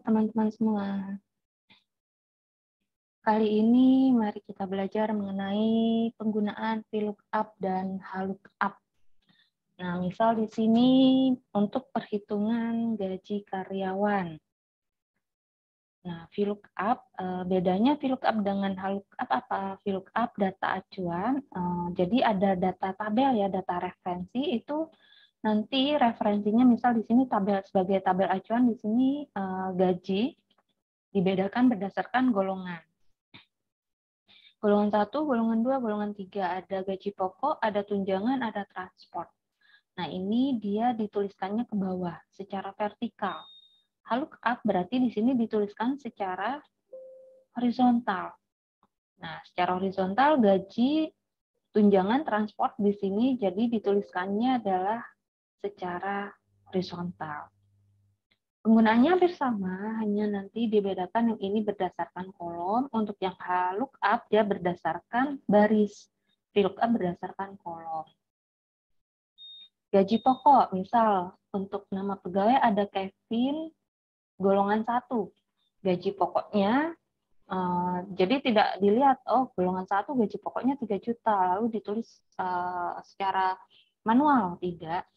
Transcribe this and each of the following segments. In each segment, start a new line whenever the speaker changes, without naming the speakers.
teman-teman semua. Kali ini mari kita belajar mengenai penggunaan VLOOKUP dan HLOOKUP. Nah, misal di sini untuk perhitungan gaji karyawan. Nah, VLOOKUP, bedanya VLOOKUP dengan HLOOKUP apa? VLOOKUP data acuan, jadi ada data tabel ya, data referensi itu nanti referensinya misal di sini tabel sebagai tabel acuan di sini gaji dibedakan berdasarkan golongan. Golongan 1, golongan 2, golongan 3. Ada gaji pokok, ada tunjangan, ada transport. Nah, ini dia dituliskannya ke bawah secara vertikal. HLOOKUP berarti di sini dituliskan secara horizontal. Nah, secara horizontal gaji, tunjangan, transport di sini jadi dituliskannya adalah secara horizontal. Penggunaannya hampir sama, hanya nanti dibedakan yang ini berdasarkan kolom, untuk yang HLOOKUP dia berdasarkan baris, VLOOKUP berdasarkan kolom. Gaji pokok, misal untuk nama pegawai ada Kevin, golongan 1. Gaji pokoknya, jadi tidak dilihat, oh golongan 1 gaji pokoknya 3 juta, lalu ditulis secara manual, tidak.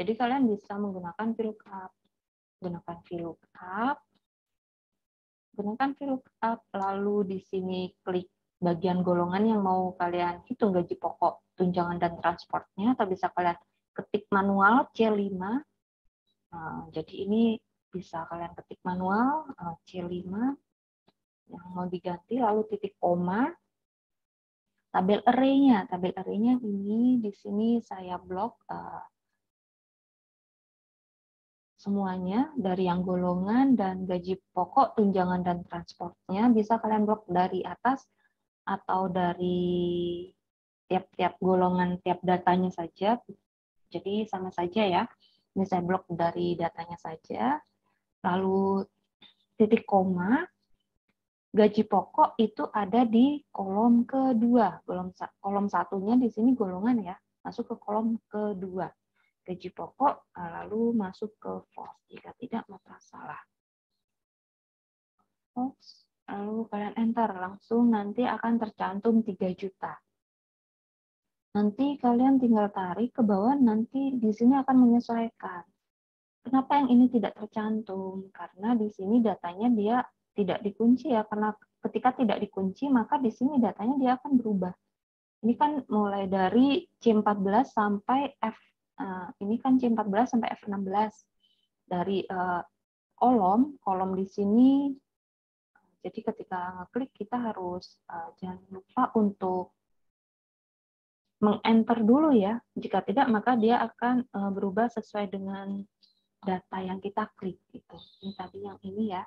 Jadi kalian bisa menggunakan VLOOKUP. Gunakan VLOOKUP, lalu di sini klik bagian golongan yang mau kalian hitung gaji pokok, tunjangan, dan transportnya, atau bisa kalian ketik manual C5. Jadi ini bisa kalian ketik manual C5 yang mau diganti, lalu titik koma, tabel array-nya. Tabel array-nya ini di sini saya blok semuanya dari yang golongan dan gaji pokok, tunjangan, dan transportnya. Bisa kalian blok dari atas atau dari tiap-tiap golongan, tiap datanya saja. Jadi sama saja ya. Ini saya blok dari datanya saja. Lalu titik koma, gaji pokok itu ada di kolom kedua. Kolom satunya di sini golongan ya, masuk ke kolom kedua. Gaji pokok, lalu masuk ke false jika tidak maka salah. False, lalu kalian enter, langsung nanti akan tercantum 3 juta. Nanti kalian tinggal tarik ke bawah, nanti di sini akan menyesuaikan. Kenapa yang ini tidak tercantum? Karena di sini datanya dia tidak dikunci ya, karena ketika tidak dikunci maka di sini datanya dia akan berubah. Ini kan mulai dari C14 sampai F. Ini kan C14 sampai F16. Dari kolom di sini, jadi ketika ngeklik kita harus jangan lupa untuk meng-enter dulu ya. Jika tidak, maka dia akan berubah sesuai dengan data yang kita klik. Gitu. Ini tadi yang ini ya.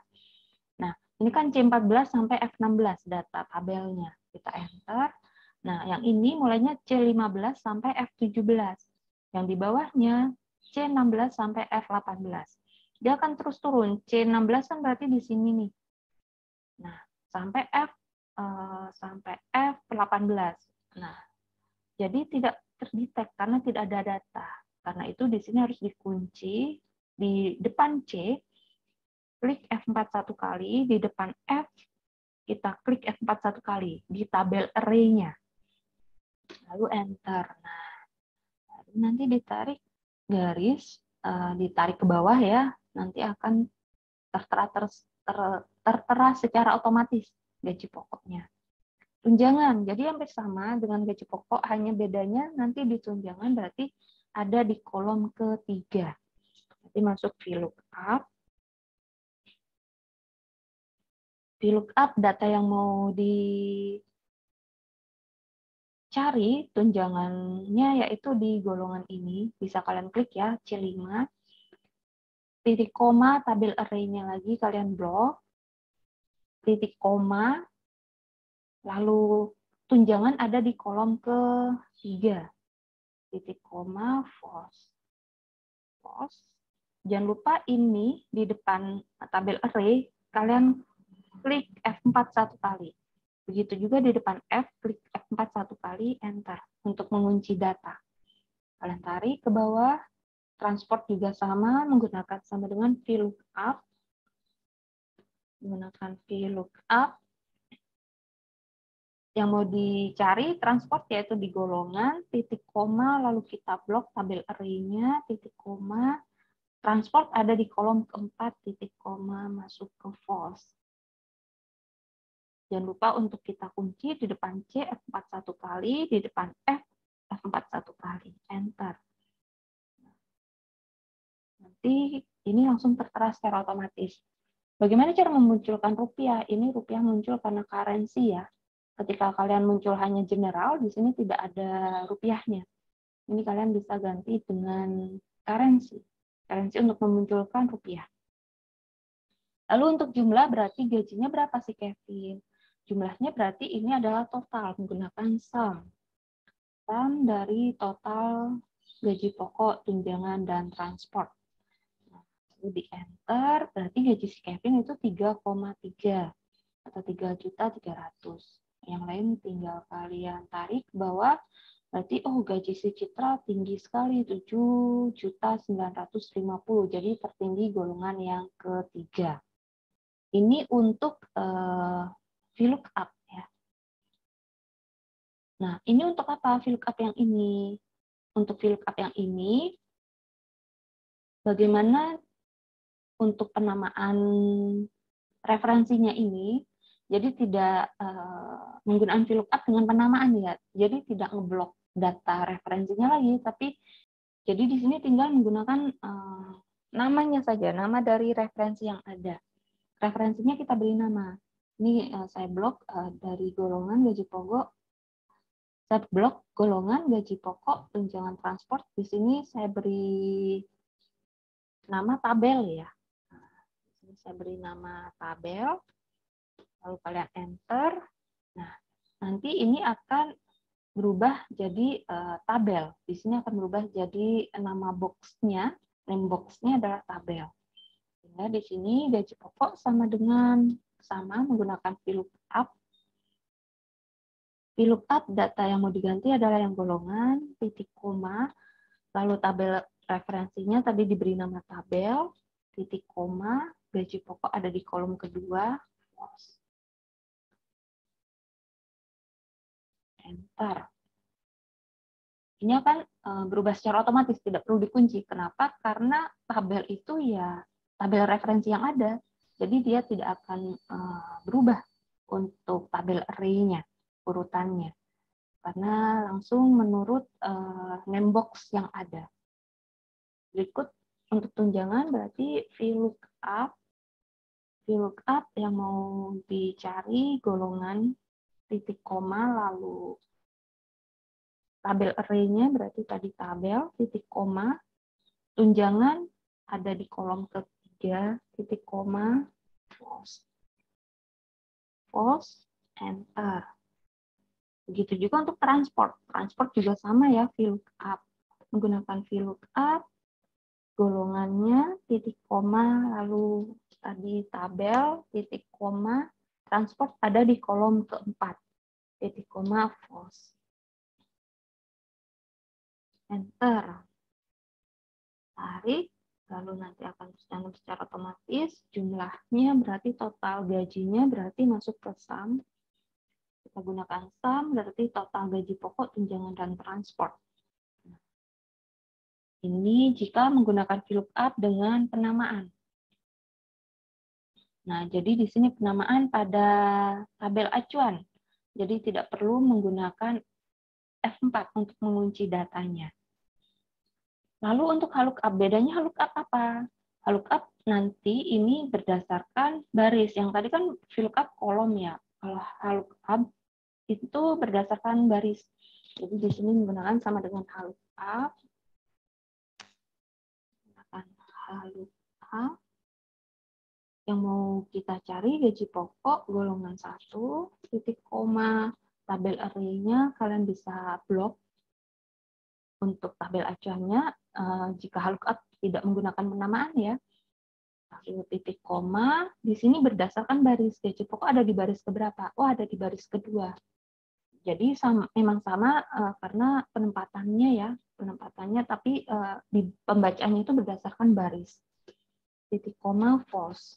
Nah, ini kan C14 sampai F16 data tabelnya. Kita enter. Nah, yang ini mulainya C15 sampai F17. Yang di bawahnya C16 sampai F18. Dia akan terus turun. C16 kan berarti di sini nih. Nah, sampai F18. Nah, jadi tidak terdetek karena tidak ada data. Karena itu di sini harus dikunci di depan C, klik F4 satu kali, di depan F kita klik F4 satu kali di tabel array-nya. Lalu enter. Nah, nanti ditarik garis, ditarik ke bawah ya, nanti akan tertera secara otomatis gaji pokoknya. Tunjangan, jadi hampir sama dengan gaji pokok, hanya bedanya nanti di tunjangan berarti ada di kolom ketiga. Nanti masuk VLOOKUP. VLOOKUP data yang mau dicari tunjangannya yaitu di golongan ini. Bisa kalian klik ya, C5. Titik koma, tabel array-nya lagi kalian blok. Titik koma, lalu tunjangan ada di kolom ketiga. Titik koma, false. False. Jangan lupa ini di depan tabel array, kalian klik F4 satu kali. Begitu juga di depan F, klik F4 satu kali, enter untuk mengunci data. Kalian tarik ke bawah, transport juga sama, menggunakan sama dengan VLOOKUP. Menggunakan VLOOKUP. Yang mau dicari transport yaitu di golongan, titik koma, lalu kita blok tabel array-nya, titik koma, transport ada di kolom keempat, titik koma, masuk ke false. Jangan lupa untuk kita kunci di depan C F4 satu kali, di depan F F4 satu kali, enter. Nanti ini langsung tertera secara otomatis. Bagaimana cara memunculkan rupiah? Ini rupiah muncul karena currency ya. Ketika kalian muncul hanya general, di sini tidak ada rupiahnya. Ini kalian bisa ganti dengan currency. Currency untuk memunculkan rupiah. Lalu untuk jumlah berarti gajinya berapa sih Kevin? Jumlahnya berarti ini adalah total menggunakan sum. Sum dari total gaji pokok, tunjangan, dan transport. Lalu di enter, berarti gaji si Kevin itu 3,3 atau 3.300.000. Yang lain tinggal kalian tarik ke bawah, berarti oh gaji si Citra tinggi sekali 7.950.000. Jadi tertinggi golongan yang ketiga. Ini untuk VLOOKUP ya. Nah, ini untuk apa VLOOKUP yang ini? Untuk VLOOKUP yang ini bagaimana untuk penamaan referensinya ini? Jadi tidak menggunakan VLOOKUP dengan penamaan ya. Jadi tidak ngeblok data referensinya lagi, tapi jadi di sini tinggal menggunakan namanya saja, nama dari referensi yang ada. Referensinya kita beri nama. Ini saya blok dari golongan gaji pokok. Saya blok golongan gaji pokok tunjangan transport. Di sini saya beri nama tabel ya. Di sini saya beri nama tabel. Lalu kalian enter. Nah, nanti ini akan berubah jadi tabel. Di sini akan berubah jadi nama box-nya. Name box-nya adalah tabel. Sehingga di sini gaji pokok sama menggunakan VLOOKUP. VLOOKUP data yang mau diganti adalah yang golongan, titik koma, lalu tabel referensinya tadi diberi nama tabel, titik koma, gaji pokok ada di kolom kedua, enter. Ini akan berubah secara otomatis, tidak perlu dikunci. Kenapa? Karena tabel itu ya tabel referensi yang ada. Jadi dia tidak akan berubah untuk tabel array-nya, urutannya. Karena langsung menurut name box yang ada. Berikut untuk tunjangan berarti VLOOKUP. VLOOKUP yang mau dicari golongan titik koma lalu tabel array-nya berarti tadi tabel, titik koma, tunjangan ada di kolom ketiga, titik koma, false. False, enter. Begitu juga untuk transport. Transport juga sama ya, VLOOKUP. Menggunakan VLOOKUP, golongannya, titik koma, lalu tadi tabel, titik koma, transport ada di kolom keempat, titik koma, false. Enter. Tarik, lalu nanti akan tercantum secara otomatis. Jumlahnya berarti total gajinya berarti masuk ke sum. Kita gunakan sum berarti total gaji pokok, tunjangan, dan transport. Ini jika menggunakan VLOOKUP dengan penamaan. Nah, jadi di sini penamaan pada tabel acuan. Jadi tidak perlu menggunakan F4 untuk mengunci datanya. Lalu untuk HLOOKUP, bedanya HLOOKUP apa? HLOOKUP nanti ini berdasarkan baris. Yang tadi kan VLOOKUP kolom ya. Kalau HLOOKUP itu berdasarkan baris. Jadi di sini menggunakan sama dengan HLOOKUP. Menggunakan HLOOKUP. Yang mau kita cari gaji pokok golongan 1, titik koma, tabel array-nya kalian bisa blok. Untuk tabel acuannya, jika HLOOKUP tidak menggunakan penamaan ya, lalu titik koma, di sini berdasarkan baris gaji pokok ada di baris keberapa? Oh, ada di baris kedua. Jadi memang sama karena penempatannya, tapi di pembacaannya itu berdasarkan baris. Titik koma, false.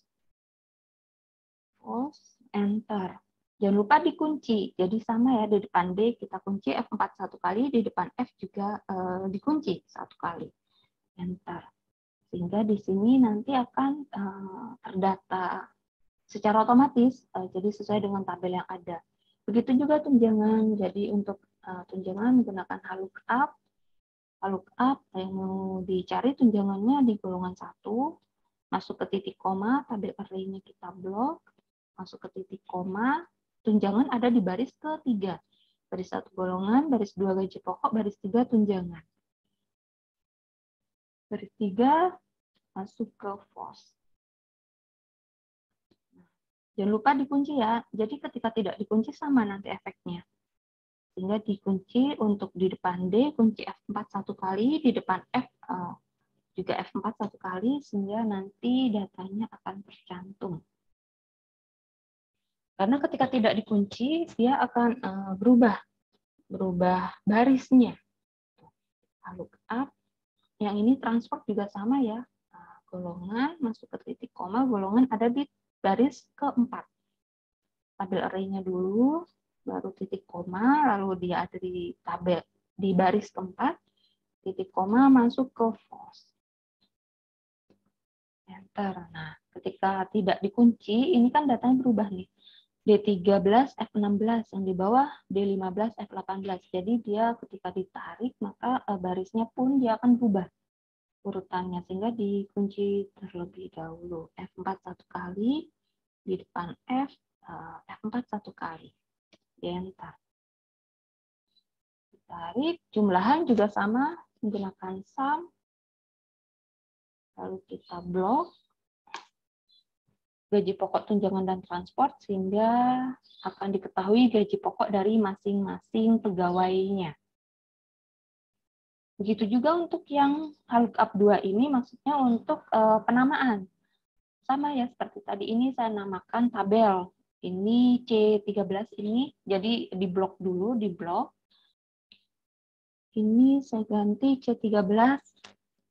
false, enter. Jangan lupa dikunci. Jadi sama ya, di depan D kita kunci F4 satu kali, di depan F juga dikunci satu kali. Enter. Sehingga di sini nanti akan terdata secara otomatis, jadi sesuai dengan tabel yang ada. Begitu juga tunjangan. Jadi untuk tunjangan menggunakan lookup. Lookup yang mau dicari tunjangannya di golongan 1, masuk ke titik koma, tabel array-nya kita blok, masuk ke titik koma, tunjangan ada di baris ke-3. Baris 1 golongan, baris 2 gaji pokok, baris 3 tunjangan. Baris 3 masuk ke false. Jangan lupa dikunci ya. Jadi ketika tidak dikunci sama nanti efeknya. Sehingga dikunci untuk di depan D, kunci F4 satu kali, di depan F juga F4 satu kali, sehingga nanti datanya akan tercantum. Karena ketika tidak dikunci, dia akan berubah barisnya. Lookup, yang ini transport juga sama ya. Golongan masuk ke titik koma, golongan ada di baris keempat. Tabel array-nya dulu, baru titik koma, lalu dia ada di tabel di baris keempat, titik koma masuk ke false. Enter. Nah, ketika tidak dikunci, ini kan datanya berubah nih. D13, F16, yang di bawah D15, F18. Jadi dia ketika ditarik, maka barisnya pun dia akan berubah urutannya, sehingga dikunci terlebih dahulu. F4 satu kali, di depan F, F4 satu kali. Enter. Ditarik, jumlahan juga sama, menggunakan sum, lalu kita blok, gaji pokok, tunjangan, dan transport, sehingga akan diketahui gaji pokok dari masing-masing pegawainya. Begitu juga untuk yang lookup 2 ini, maksudnya untuk penamaan. Sama ya, seperti tadi ini saya namakan tabel. Ini C13 ini, jadi diblok dulu, diblok. Ini saya ganti C13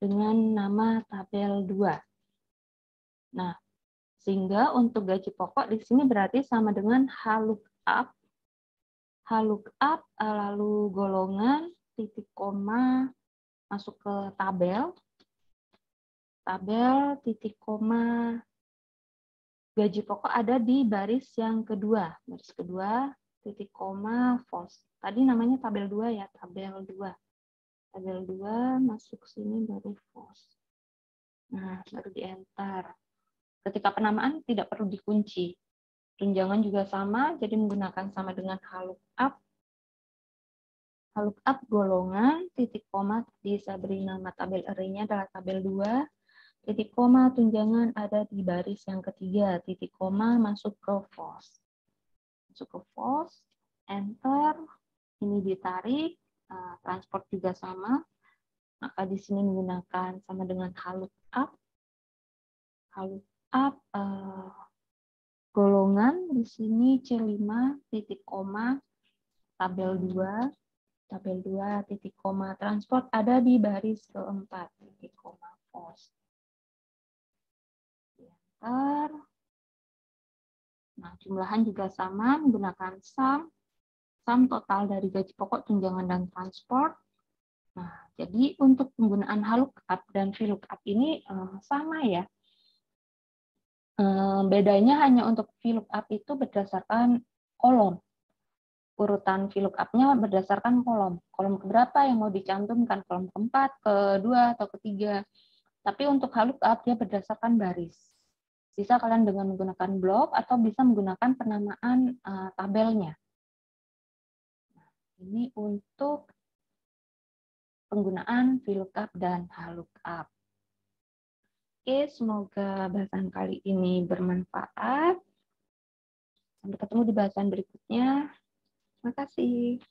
dengan nama tabel 2. Nah, sehingga untuk gaji pokok di sini berarti sama dengan lookup, lalu golongan, titik koma, masuk ke tabel, titik koma, gaji pokok ada di baris yang kedua, titik koma, false. Tadi namanya tabel 2 ya, tabel 2. Tabel 2 masuk sini baru false. Nah, baru di enter. Ketika penamaan tidak perlu dikunci. Tunjangan juga sama, jadi menggunakan sama dengan lookup. Lookup golongan, titik koma, tadi saya beri nama tabel array-nya adalah tabel 2. Titik koma tunjangan ada di baris yang ketiga, titik koma masuk ke false. Masuk ke false, enter, ini ditarik, transport juga sama, maka di sini menggunakan sama dengan lookup, golongan di sini C5, titik koma, tabel 2, titik koma, transport ada di baris keempat, titik koma, false. Nah, jumlahan juga sama, menggunakan sum total dari gaji pokok, tunjangan, dan transport. Nah, jadi untuk penggunaan lookup dan VLOOKUP ini sama ya. Bedanya hanya untuk VLOOKUP itu berdasarkan kolom. Urutan VLOOKUP-nya berdasarkan kolom. Kolom keberapa yang mau dicantumkan, kolom keempat, kedua, atau ketiga. Tapi untuk lookup dia berdasarkan baris. Bisa kalian dengan menggunakan blok atau bisa menggunakan penamaan tabelnya. Ini untuk penggunaan VLOOKUP dan lookup. Oke, semoga bahasan kali ini bermanfaat. Sampai ketemu di bahasan berikutnya. Terima kasih.